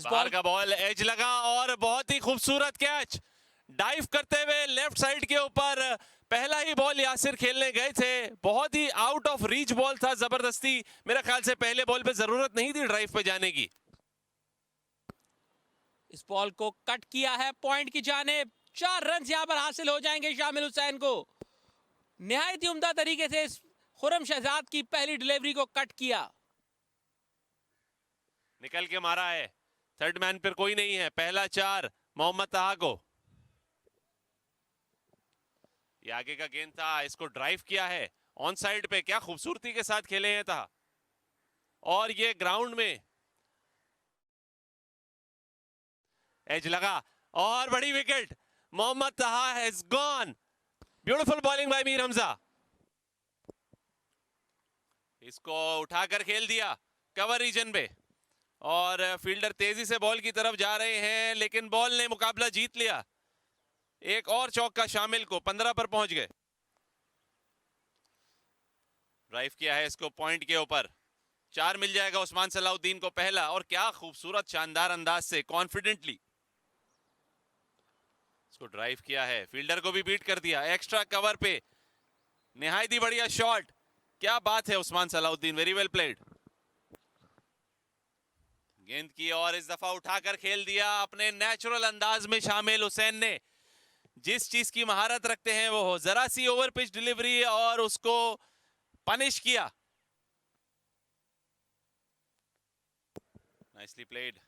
बाहर का ball as लगा और बहुत ही खूबसूरत कैच डाइव करते हुए लेफ्ट साइड के ऊपर। पहला ही बॉल यासिर खेलने गए थे, बहुत ही आउट ऑफ रीच बॉल था, जबरदस्ती। मेरे ख्याल से पहले बॉल पे जरूरत नहीं थी ड्राइव पे जाने की। इस बॉल को कट किया है पॉइंट की जानिब। 4 रन यहां पर हासिल हो जाएंगे शामिल हुसैन को। निहायत ही उम्दा तरीके से खुर्रम शहजाद की पहली डिलीवरी को कट किया। निकल के मारा है, थर्ड मैन पर कोई नहीं है। पहला 4 मोहम्मद तहा को। ये आगे का गेंद था, इसको ड्राइव किया है ऑन साइड पे। क्या खूबसूरती के साथ खेले हैं तहा। और ये ग्राउंड में एज लगा और बड़ी विकेट। मोहम्मद तहा has gone. Beautiful bowling bye Mir Hamza. इसको उठाकर खेल दिया कवर रीजन पे और फील्डर तेजी से बॉल की तरफ जा रहे हैं, लेकिन बॉल ने मुकाबला जीत लिया। एक और चौका शामिल को, 15 पर पहुंच गए। ड्राइव किया है इसको पॉइंट के ऊपर। 4 मिल जाएगा उस्मान सलाउद्दीन को पहला। और क्या खूबसूरत शानदार अंदाज से कॉन्फिडेंटली इसको ड्राइव किया है, फील्डर को भी बीट कर दिया एक्स्ट्रा कवर पे। निहायत ही बढ़िया शॉट, क्या बात है Usman Salahuddin, very well played. गेंद की और इस दफा उठाकर खेल दिया अपने नेचुरल अंदाज में शामिल हुसैन ने। जिस चीज की महारत रखते हैं वो, जरा सी ओवर पिच डिलीवरी और उसको पनिश किया। Nicely played.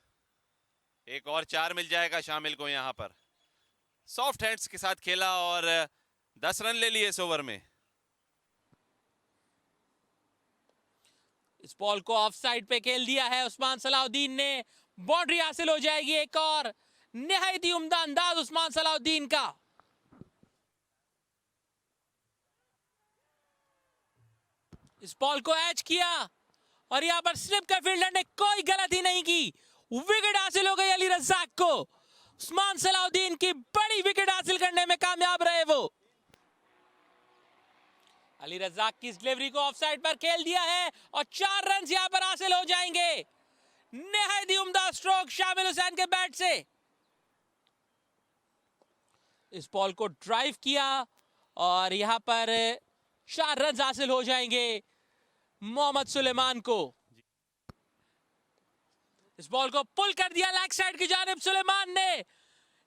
एक और 4 मिल जाएगा शामिल को यहां पर। सॉफ्ट हैंड्स के साथ खेला और 10 रन ले लिए इस ओवर में। इस बॉल को ऑफ साइड पे खेल दिया है उस्मान सलाउद्दीन ने। बाउंड्री हासिल हो जाएगी एक और। निहायत ही उम्दा अंदाज उस्मान सलाउद्दीन का। इस बॉल को एज किया और यहां पर स्लिप का फील्डर ने कोई गलती नहीं की। विकेट हासिल हो गई अली रज़ाक को। उस्मान सलाउद्दीन की बड़ी विकेट हासिल करने में कामयाब रहे वो। अली रज़ाक की इस डिलीवरी को ऑफ साइड पर खेल दिया है और 4 रन यहां पर हासिल हो जाएंगे। निहायत ही उम्दा स्ट्रोक शामिल हुसैन के बैट से। इस बॉल को ड्राइव किया और यहां पर 4 रन हासिल हो जाएंगे मोहम्मद सुलेमान को। इस बॉल को पुल कर दिया लेग साइड की जानिब सुलेमान ने।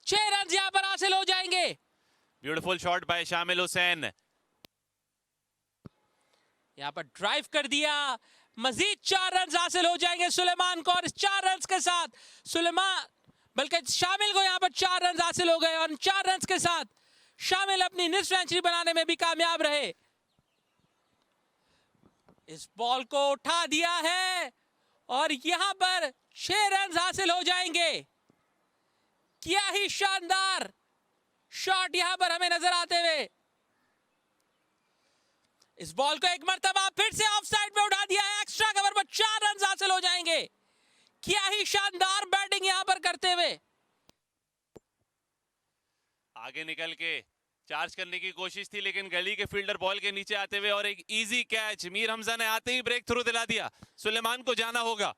6 रन यहां पर हासिल हो जाएंगे। ब्यूटीफुल शॉट बाय शामिल हुसैन। यहां पर ड्राइव कर दिया, मजीद 4 रन हासिल हो जाएंगे सुलेमान को। और इस 4 रन के साथ सुलेमान, बल्कि शामिल को यहां पर 4 रन हासिल हो गए और 4 रन के साथ शामिल अपनी निस्फ सेंचुरी बनाने में भी कामयाब रहे। इस बॉल को उठा दिया है और यहां पर 6 रन हासिल हो जाएंगे। क्या ही शानदार शॉट यहां पर हमें नजर आते हुए। इस बॉल को एक मर्तबा फिर से ऑफ साइड पे उठा दिया है, एक्स्ट्रा कवर पर 4 रन हासिल हो जाएंगे। क्या ही शानदार बैटिंग यहां पर करते हुए। आगे निकल के चार्ज करने की कोशिश थी, लेकिन गली के फील्डर बॉल के नीचे आते हुए और एक इजी कैच। मीर हमजा ने आते ही ब्रेक थ्रू दिला दिया। सुलेमान को जाना होगा।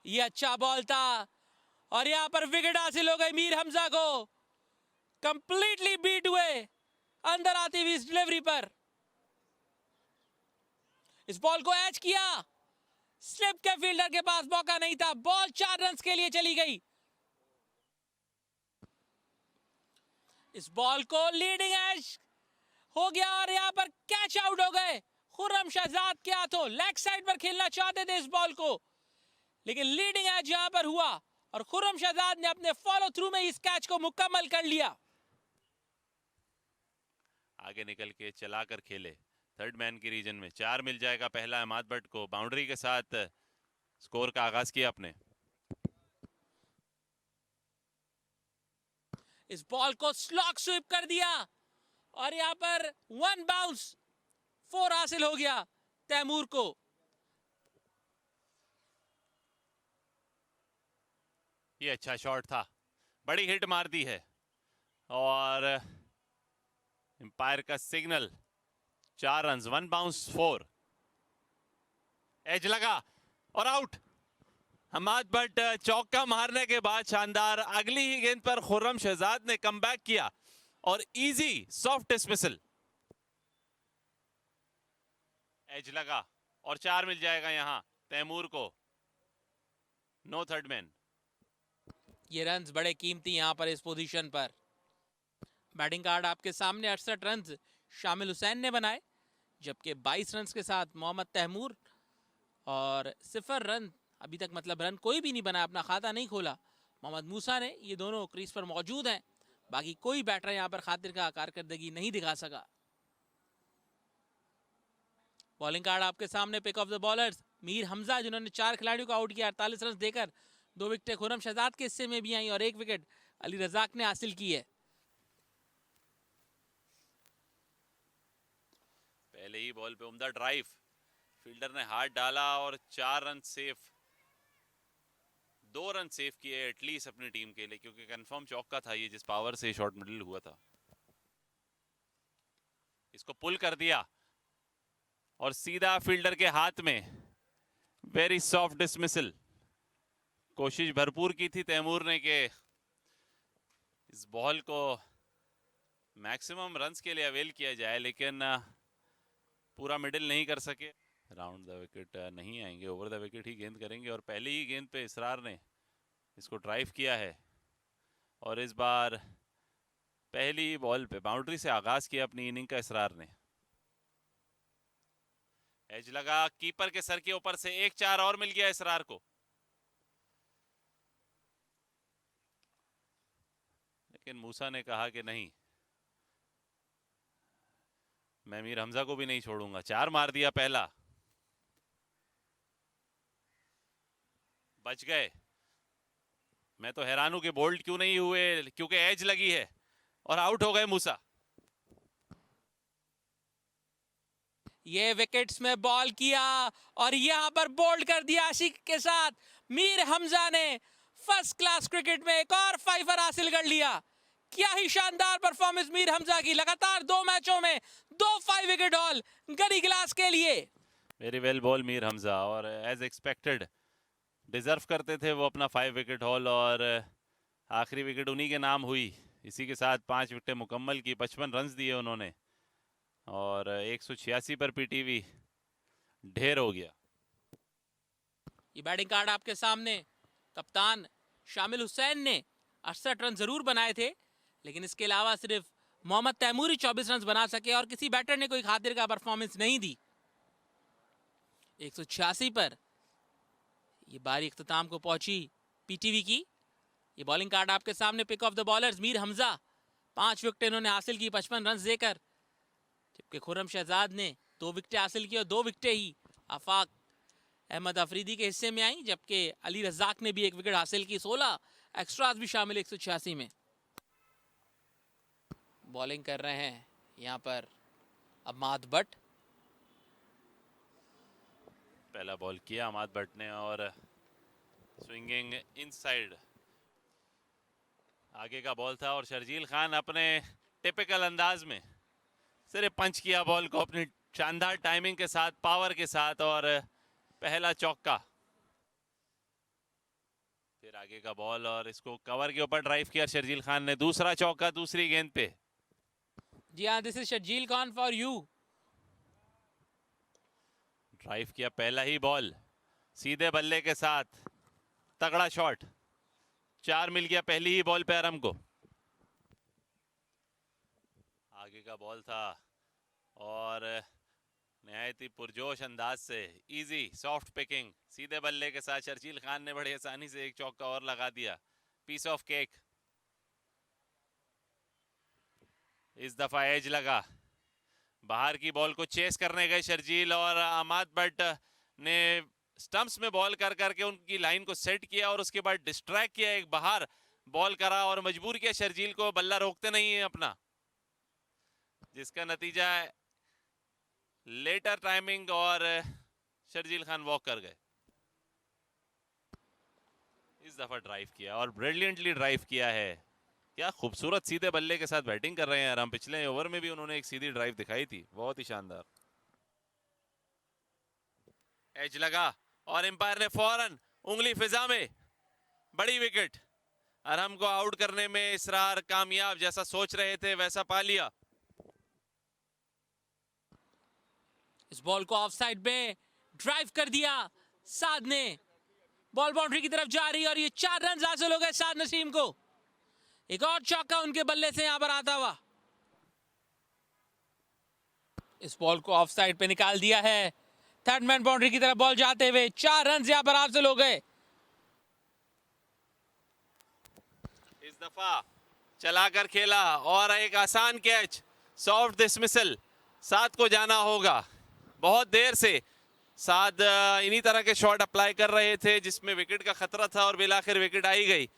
ये अच्छा बॉल था और यहां पर विकेट हासिल हो गई मीर हमजा को। कंप्लीटली बीट हुए अंदर आती हुई इस डिलीवरी पर। इस बॉल को एच किया, स्लिप के फील्डर के पास मौका नहीं था। बॉल 4 रन के लिए चली गई। इस बॉल को लीडिंग एज हो गया और यहां पर कैच आउट हो गए खुर्रम शहजाद के हाथों। लेग साइड पर खेलना चाहते थे इस बॉल को, लेकिन लीडिंग एज यहां पर हुआ और खुर्रम शहजाद ने अपने फॉलो थ्रू में इस कैच को मुकम्मल कर लिया। आगे निकल के चलाकर खेले थर्ड मैन की रीजन में। 4 मिल जाएगा पहला अहमद भट्ट को। बाउंड्री के साथ स्कोर का आगाज किया अपने। इस बॉल को स्लॉक स्वीप कर दिया और यहां पर 1 बाउंस 4 हासिल हो गया तैमूर को। ये अच्छा शॉट था, बड़ी हिट मार दी है और एम्पायर का सिग्नल। 4 run, 1 bounce 4। एज लगा और आउट। हमाद भट्ट चौका मारने के बाद शानदार अगली ही गेंद पर खुर्रम शहजाद ने कमबैक किया और इजी सॉफ्ट डिसमिसल। एज लगा और 4 मिल जाएगा यहां तैमूर को। No third man. ये रन्स बड़े कीमती यहां पर इस पोजीशन पर। बैटिंग कार्ड आपके सामने 68 रन्स शामिल हुसैन ने बनाए, जबकि 22 रन्स के साथ मोहम्मद तैमूर और 0 रन अभी तक, मतलब रन कोई भी नहीं बना, अपना खाता नहीं खोला मोहम्मद मूसा ने। ये दोनों क्रीज पर मौजूद हैं, बाकी कोई बैटर यहां पर खातिर का कारकर्दगी नहीं दिखा सका। बॉलिंग कार्ड आपके सामने pick of the bowlers Mir Hamza, जिन्होंने 4 खिलाड़ियों को आउट किया, 48 रन देकर। 2 विकेटें खुर्रम शहजाद के हिस्से में भी आई और 1 विकेट अली रजाक ने हासिल की है। पहले ही बॉल पे उम्दा ड्राइव, फील्डर ने हाथ डाला और 4 रन सेफ, 2 रन सेव किए एटलीस्ट अपनी टीम के लिए, क्योंकि कंफर्म चौका था ये जिस पावर से शॉट मिडल हुआ था। इसको पुल कर दिया और सीधा फील्डर के हाथ में। Very soft dismissal. कोशिश भरपूर की थी तैमूर ने कि इस बॉल को मैक्सिमम रन्स के लिए अवेल किया जाए, लेकिन पूरा मिडिल नहीं कर सके। राउंड द विकेट नहीं आएंगे, ओवर द विकेट ही गेंद करेंगे और पहली ही गेंद पे इसरार ने इसको ड्राइव किया है और इस बार पहली बॉल पे बाउंड्री से आगाज किया अपनी इनिंग का इसरार ने। एज लगा कीपर के सर के ऊपर से, 1-4 और मिल गया इसरार को। लेकिन मूसा ने कहा कि नहीं, मैं मीर हमजा को भी नहीं छोड़ूंगा। 4 मार दिया पहला, बच गए। मैं तो हैरान हूं कि बोल्ड क्यों नहीं हुए, क्योंकि एज लगी है और आउट हो गए मूसा। ये विकेट्स में बॉल किया और यहां पर बोल्ड कर दिया आशिक के साथ। मीर हमजा ने फर्स्ट क्लास क्रिकेट में एक और 5 हासिल कर लिया। क्या ही शानदार परफॉर्मेंस मीर हमजा की। लगातार 2 मैचों में 2 5 विकेट हॉल गनी गिलास के लिए। Very well ball Mir Hamza, और एज एक्सपेक्टेड डिजर्व करते थे वो अपना 5 विकेट हॉल और आखिरी विकेट उन्हीं के नाम हुई। इसी के साथ 5 विकेटें मुकम्मल की, 55 रन दिए उन्होंने और 186 पर पीटीवी ढेर हो गया। ये बैटिंग कार्ड आपके सामने कप्तान शामिल हुसैन ने 68 रन जरूर बनाए थे, लेकिन इसके अलावा सिर्फ मोहम्मद तैमूर ही 24 रन बना सके और किसी बैटर ने कोई खातिर का परफॉर्मेंस नहीं दी। 186 पर ये बारी इख्तिताम को पहुंची पीटीवी की। ये बॉलिंग कार्ड आपके सामने pick of the bowlers Mir Hamza, 5 विकेट इन्होंने हासिल की 55 रन देकर, जबकि खुर्रम शहजाद ने 2 विकेटें हासिल की और 2 विकेटें ही आफाक अहमद अफरीदी के हिस्से में आई, जबकि अली रजाक ने भी 1 विकेट हासिल की। 16 एक्स्ट्राज भी शामिल 186 में। बॉलिंग कर रहे हैं यहां पर अमाद भट्ट। पहला बॉल किया अमाद भट्ट ने और स्विंगिंग इनसाइड आगे का बॉल था और शर्जील खान अपने टिपिकल अंदाज में सिर्फ पंच किया बॉल को अपनी शानदार टाइमिंग के साथ, पावर के साथ, और पहला चौका। फिर आगे का बॉल और इसको कवर के ऊपर ड्राइव किया शर्जील खान ने। दूसरा चौका दूसरी गेंद पे। जी हाँ, this is Sharjeel Khan for you. Drive किया पहला ही बॉल सीधे बल्ले के साथ, तगड़ा शॉट। 4 मिल गया पहली ही बॉल पे अरम को। आगे का बॉल था और नहायत ही पुरजोश अंदाज से इजी सॉफ्ट पिकिंग सीधे बल्ले के साथ शर्जील खान ने बड़े आसानी से एक चौका और लगा दिया। Piece of cake. इस दफा एज लगा, बाहर की बॉल को चेस करने गए शर्जील और अमाद भट्ट ने स्टंप्स में बॉल कर करके उनकी लाइन को सेट किया और उसके बाद डिस्ट्रैक्ट किया, एक बाहर बॉल करा और मजबूर किया शर्जील को। बल्ला रोकते नहीं है अपना, जिसका नतीजा है लेटर टाइमिंग और शर्जील खान वॉक कर गए। इस दफा ड्राइव किया और ब्रिलियंटली ड्राइव किया है। क्या खूबसूरत सीधे बल्ले के साथ बैटिंग कर रहे हैं आराम। पिछले ओवर में भी उन्होंने एक सीधी ड्राइव दिखाई थी, बहुत ही शानदार। एज लगा और एम्पायर ने फौरन उंगली फिजा में, बड़ी विकेट। अरहम को आउट करने में इसरार कामयाब, जैसा सोच रहे थे वैसा पा लिया। इस बॉल को ऑफ साइड में ड्राइव कर दिया साद ने। बॉल बाउंड्री की तरफ जा रही है और ये 4 रन हासिल हो गए साद नसीम को। एक और चौका उनके बल्ले से यहां पर आता हुआ। इस बॉल को ऑफ साइड पे निकाल दिया है। थर्ड मैन बाउंड्री की तरफ बॉल जाते हुए 4 रन यहां पर हासिल हो गए। इस दफा चलाकर खेला और एक आसान कैच, सॉफ्ट डिसमिसल। साद को जाना होगा। बहुत देर से साद इन्हीं तरह के शॉट अप्लाई कर रहे थे जिसमें विकेट का खतरा था और बिलाखिर विकेट आई गई।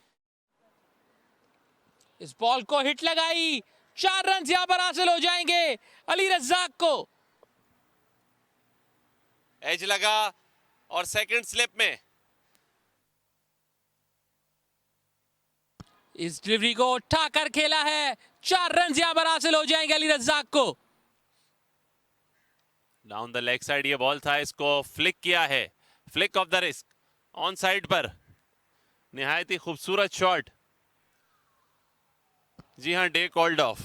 इस बॉल को हिट लगाई, 4 रन यहां पर हासिल हो जाएंगे अली रज्जाक को। एज लगा और सेकंड स्लिप में इस डिलीवरी को उठाकर खेला है, 4 रन यहां पर हासिल हो जाएंगे अली रज्जाक को। डाउन द लेग साइड ये बॉल था, इसको फ्लिक किया है, flick of the risk on side पर। निहायत ही खूबसूरत शॉट। जी हां, डे कॉल्ड ऑफ।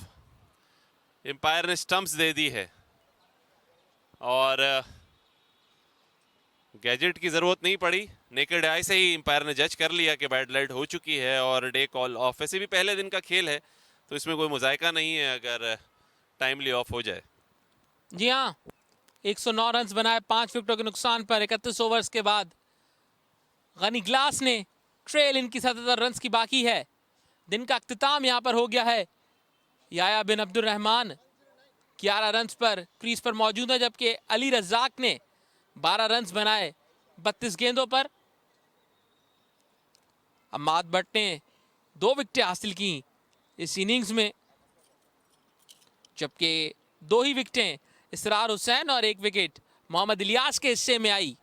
एम्पायर ने स्टंप्स दे दी है और गैजेट की जरूरत नहीं पड़ी, नेकेड आई से ही एम्पायर ने जज कर लिया कि बैड लाइट हो चुकी है और डे कॉल ऑफ। वैसे भी पहले दिन का खेल है तो इसमें कोई मुजायका नहीं है अगर टाइमली ऑफ हो जाए। जी हाँ, 109 रन बनाए 5 विकेटों के नुकसान पर 31 ओवर्स के बाद। गनी ग्लास ने ट्रेल इनकी 77 रन की बाकी है। दिन का अख्तिताम यहाँ पर हो गया है। याया बिन अब्दुल रहमान 11 रन पर क्रीज पर मौजूद है, जबकि अली रज्जाक ने 12 रन बनाए 32 गेंदों पर। अम्माद भट्ट ने 2 विकेटें हासिल की इस इनिंग्स में, जबकि 2 ही विकेटें इसरार हुसैन और 1 विकेट मोहम्मद इलियास के हिस्से में आई।